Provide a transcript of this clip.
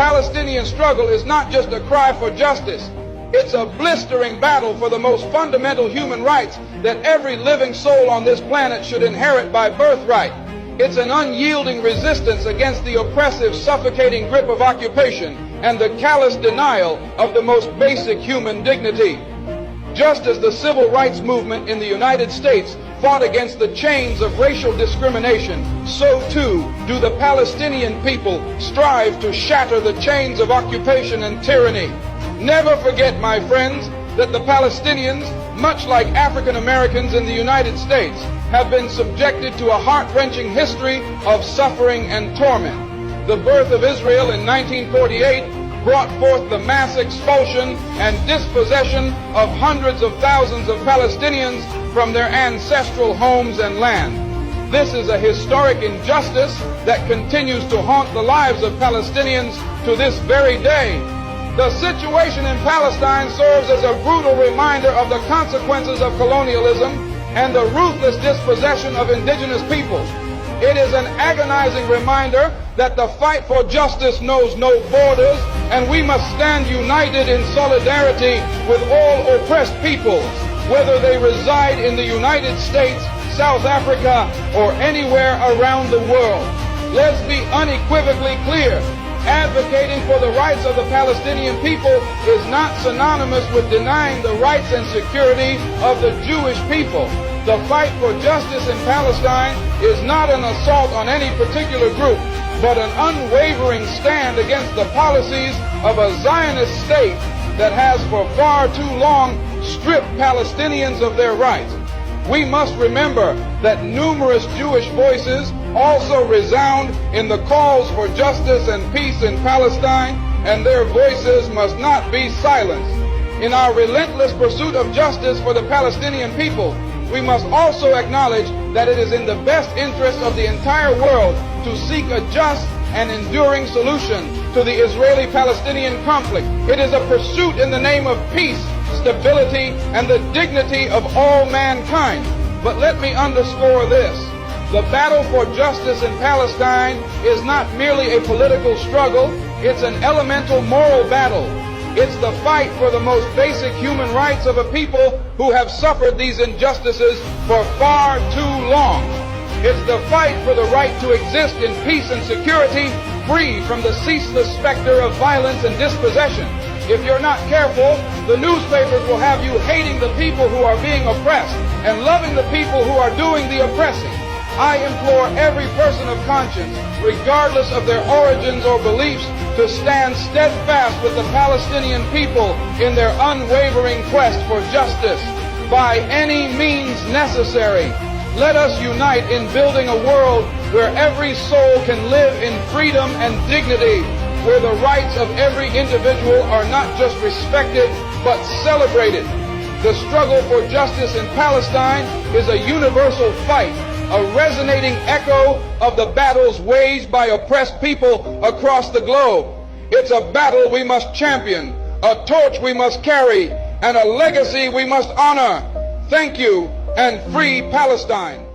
Palestinian struggle is not just a cry for justice. It's a blistering battle for the most fundamental human rights that every living soul on this planet should inherit by birthright. It's an unyielding resistance against the oppressive, suffocating grip of occupation and the callous denial of the most basic human dignity. Just as the civil rights movement in the United States fought against the chains of racial discrimination, so too do the Palestinian people strive to shatter the chains of occupation and tyranny. Never forget, my friends, that the Palestinians, much like African Americans in the United States, have been subjected to a heart-wrenching history of suffering and torment. The birth of Israel in 1948 brought forth the mass expulsion and dispossession of hundreds of thousands of Palestinians from their ancestral homes and land. This is a historic injustice that continues to haunt the lives of Palestinians to this very day. The situation in Palestine serves as a brutal reminder of the consequences of colonialism and the ruthless dispossession of indigenous peoples. It is an agonizing reminder that the fight for justice knows no borders, and we must stand united in solidarity with all oppressed peoples, whether they reside in the United States, South Africa, or anywhere around the world. Let's be unequivocally clear. Advocating for the rights of the Palestinian people is not synonymous with denying the rights and security of the Jewish people. The fight for justice in Palestine is not an assault on any particular group, but an unwavering stand against the policies of a Zionist state that has for far too long stripped Palestinians of their rights. We must remember that numerous Jewish voices also resound in the calls for justice and peace in Palestine, and their voices must not be silenced. In our relentless pursuit of justice for the Palestinian people, we must also acknowledge that it is in the best interest of the entire world to seek a just and enduring solution to the Israeli-Palestinian conflict. It is a pursuit in the name of peace, stability, and the dignity of all mankind. But let me underscore this. The battle for justice in Palestine is not merely a political struggle, it's an elemental moral battle. It's the fight for the most basic human rights of a people who have suffered these injustices for far too long. It's the fight for the right to exist in peace and security, free from the ceaseless specter of violence and dispossession. If you're not careful, the newspapers will have you hating the people who are being oppressed and loving the people who are doing the oppressing. I implore every person of conscience, regardless of their origins or beliefs, to stand steadfast with the Palestinian people in their unwavering quest for justice by any means necessary. Let us unite in building a world where every soul can live in freedom and dignity, where the rights of every individual are not just respected, but celebrated. The struggle for justice in Palestine is a universal fight, a resonating echo of the battles waged by oppressed people across the globe. It's a battle we must champion, a torch we must carry, and a legacy we must honor. Thank you, and free Palestine.